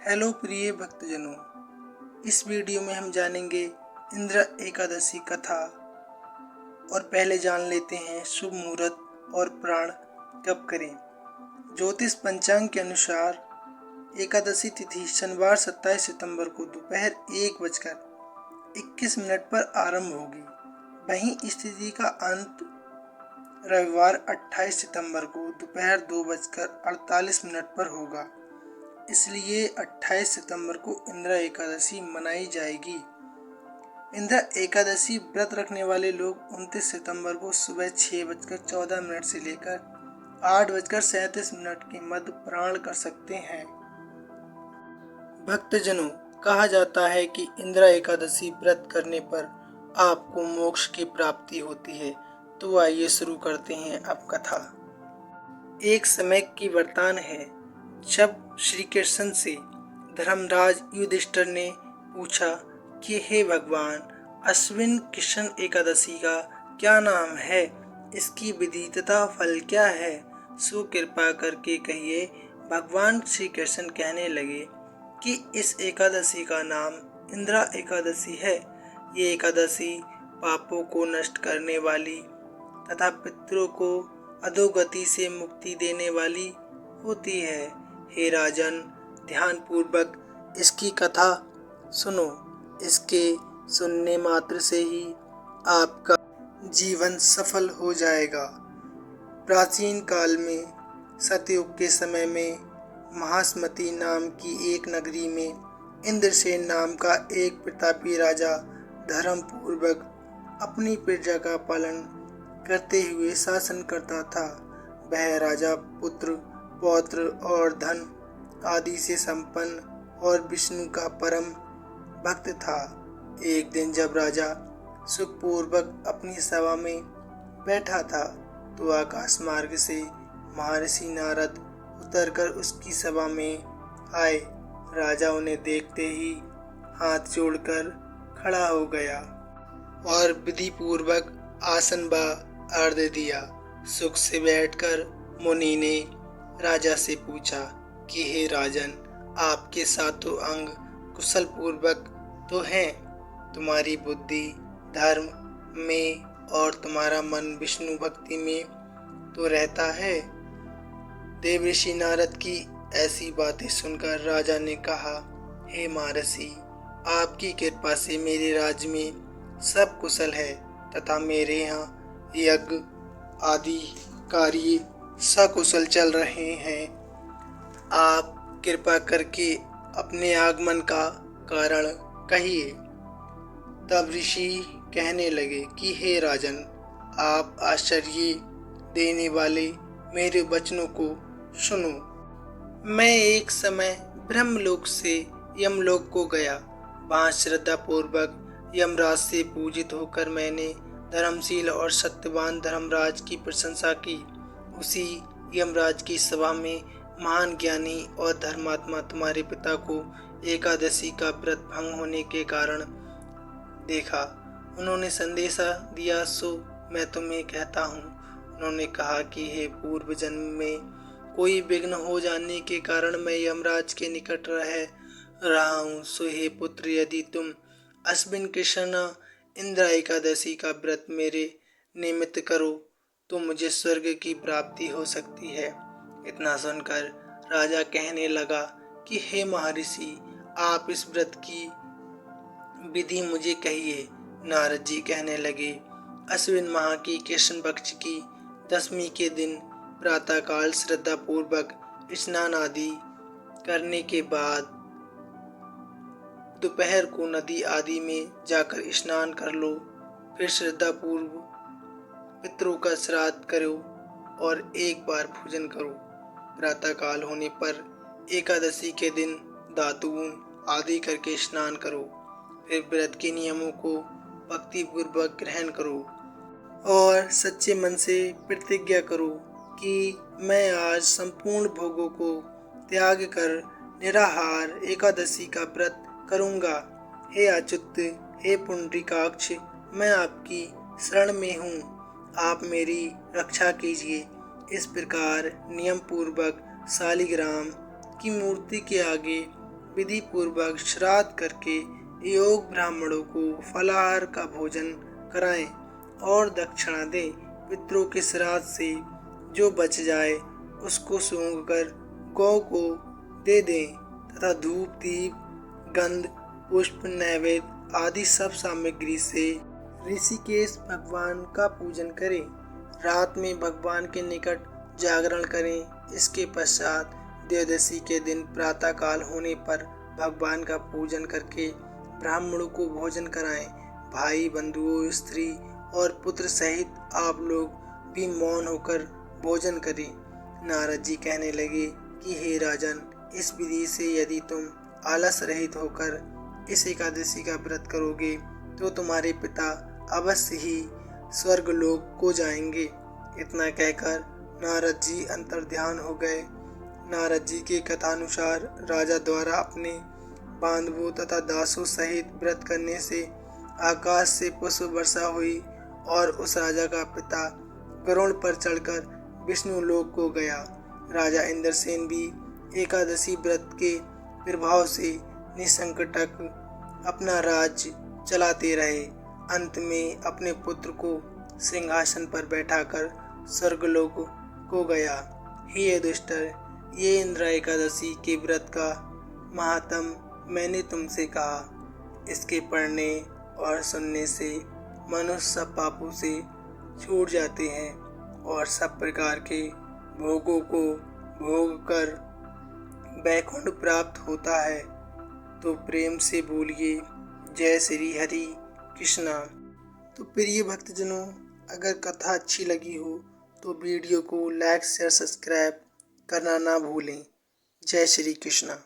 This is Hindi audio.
हेलो प्रिय भक्तजनों, इस वीडियो में हम जानेंगे इंद्र एकादशी कथा और पहले जान लेते हैं शुभ मुहूर्त और प्राण कब करें। ज्योतिष पंचांग के अनुसार एकादशी तिथि शनिवार 27 सितंबर को दोपहर 1:21 पर आरंभ होगी। वहीं इस तिथि का अंत रविवार 28 सितंबर को दोपहर 2:48 पर होगा। इसलिए 28 सितंबर को इंद्र एकादशी मनाई जाएगी। इंद्र एकादशी व्रत रखने वाले लोग 29 सितंबर को सुबह 6:14 से लेकर 8:37 के मध्य प्राण कर सकते हैं। भक्तजनों, कहा जाता है कि इंद्र एकादशी व्रत करने पर आपको मोक्ष की प्राप्ति होती है। तो आइए शुरू करते हैं अब कथा। एक समय की वृतांत है जब श्री कृष्ण से धर्मराज युधिष्ठिर ने पूछा कि हे भगवान, अश्विन कृष्ण एकादशी का क्या नाम है, इसकी विधि तथा फल क्या है, सो कृपा करके कहिए। भगवान श्री कृष्ण कहने लगे कि इस एकादशी का नाम इंद्रा एकादशी है। ये एकादशी पापों को नष्ट करने वाली तथा पितरों को अधोगति से मुक्ति देने वाली होती है। हे राजन, ध्यान पूर्वक इसकी कथा सुनो। इसके सुनने मात्र से ही आपका जीवन सफल हो जाएगा। प्राचीन काल में सतयुग के समय में महास्मति नाम की एक नगरी में इंद्रसेन नाम का एक प्रतापी राजा धर्म पूर्वक अपनी प्रजा का पालन करते हुए शासन करता था। वह राजा पुत्र, पौत्र और धन आदि से संपन्न और विष्णु का परम भक्त था। एक दिन जब राजा सुखपूर्वक अपनी सभा में बैठा था तो आकाश मार्ग से महर्षि नारद उतरकर उसकी सभा में आए। राजा उन्हें देखते ही हाथ जोड़कर खड़ा हो गया और विधि पूर्वक आसन व अर्घ्य दिया। सुख से बैठकर मुनि ने राजा से पूछा कि हे राजन, आपके सातों अंग कुशल पूर्वक तो हैं, तुम्हारी बुद्धि धर्म में और तुम्हारा मन विष्णु भक्ति में तो रहता है। देवर्षि नारद की ऐसी बातें सुनकर राजा ने कहा, हे महर्षि, आपकी कृपा से मेरे राज्य में सब कुशल है तथा मेरे यहाँ यज्ञ आदि कार्य सकुशल चल रहे हैं। आप कृपा करके अपने आगमन का कारण कहिए। तब ऋषि कहने लगे कि हे राजन, आप आश्चर्य देने वाले मेरे वचनों को सुनो। मैं एक समय ब्रह्मलोक से यमलोक को गया। वहाँ श्रद्धा पूर्वक यमराज से पूजित होकर मैंने धर्मशील और सत्यवान धर्मराज की प्रशंसा की। उसी यमराज की सभा में महान ज्ञानी और धर्मात्मा तुम्हारे पिता को एकादशी का व्रत भंग होने के कारण देखा। उन्होंने संदेशा दिया, सो मैं तुम्हें कहता हूँ। उन्होंने कहा कि हे पूर्व जन्म में कोई विघ्न हो जाने के कारण मैं यमराज के निकट रहा हूँ। सो हे पुत्र, यदि तुम अश्विन कृष्ण इंद्र एकादशी का व्रत मेरे निमित्त करो तो मुझे स्वर्ग की प्राप्ति हो सकती है। इतना सुनकर राजा कहने लगा कि हे महर्षि, आप इस व्रत की विधि मुझे कहिए। नारद जी कहने लगे, अश्विन माह की कृष्ण पक्ष की दशमी के दिन प्रातः काल श्रद्धा पूर्वक स्नान आदि करने के बाद दोपहर को नदी आदि में जाकर स्नान कर लो। फिर श्रद्धा पूर्व पितरों का श्राद्ध करो और एक बार भोजन करो। प्रातः काल होने पर एकादशी के दिन दातून आदि करके स्नान करो। फिर व्रत के नियमों को भक्ति पूर्वक ग्रहण करो और सच्चे मन से प्रतिज्ञा करो कि मैं आज संपूर्ण भोगों को त्याग कर निराहार एकादशी का व्रत करूंगा। हे अच्युत, हे पुंडरीकाक्ष, मैं आपकी शरण में हूँ, आप मेरी रक्षा कीजिए। इस प्रकार नियम पूर्वक शालिग्राम की मूर्ति के आगे विधि पूर्वक श्राद्ध करके योग ब्राह्मणों को फलाहार का भोजन कराएं और दक्षिणा दें। पितरों के श्राद्ध से जो बच जाए उसको सूंघकर गौ को दे दें तथा धूप, दीप, गंध, पुष्प, नैवेद्य आदि सब सामग्री से ऋषिकेश भगवान का पूजन करें। रात में भगवान के निकट जागरण करें। इसके पश्चात द्वादशी के दिन प्रातःकाल होने पर भगवान का पूजन करके ब्राह्मणों को भोजन कराएं। भाई, बंधुओं, स्त्री और पुत्र सहित आप लोग भी मौन होकर भोजन करें। नारद जी कहने लगे कि हे राजन, इस विधि से यदि तुम आलस रहित होकर इस एकादशी का व्रत करोगे तो तुम्हारे पिता अवश्य ही स्वर्गलोक को जाएंगे। इतना कहकर नारद जी अंतर्ध्यान हो गए। नारद जी के कथानुसार राजा द्वारा अपने बांधवों तथा दासों सहित व्रत करने से आकाश से पुष्प वर्षा हुई और उस राजा का पिता गरुड़ पर चढ़कर विष्णु लोक को गया। राजा इंद्रसेन भी एकादशी व्रत के प्रभाव से निसंकटक अपना राज्य चलाते रहे। अंत में अपने पुत्र को सिंहासन पर बैठाकर स्वर्गलोक को गया। हे युधिष्ठिर, ये इंद्र एकादशी के व्रत का महात्म मैंने तुमसे कहा। इसके पढ़ने और सुनने से मनुष्य सब पापों से छूट जाते हैं और सब प्रकार के भोगों को भोग कर वैकुंठ प्राप्त होता है। तो प्रेम से बोलिए जय श्री हरि कृष्णा। तो प्रिय भक्तजनों, अगर कथा अच्छी लगी हो तो वीडियो को लाइक, शेयर, सब्सक्राइब करना ना भूलें। जय श्री कृष्णा।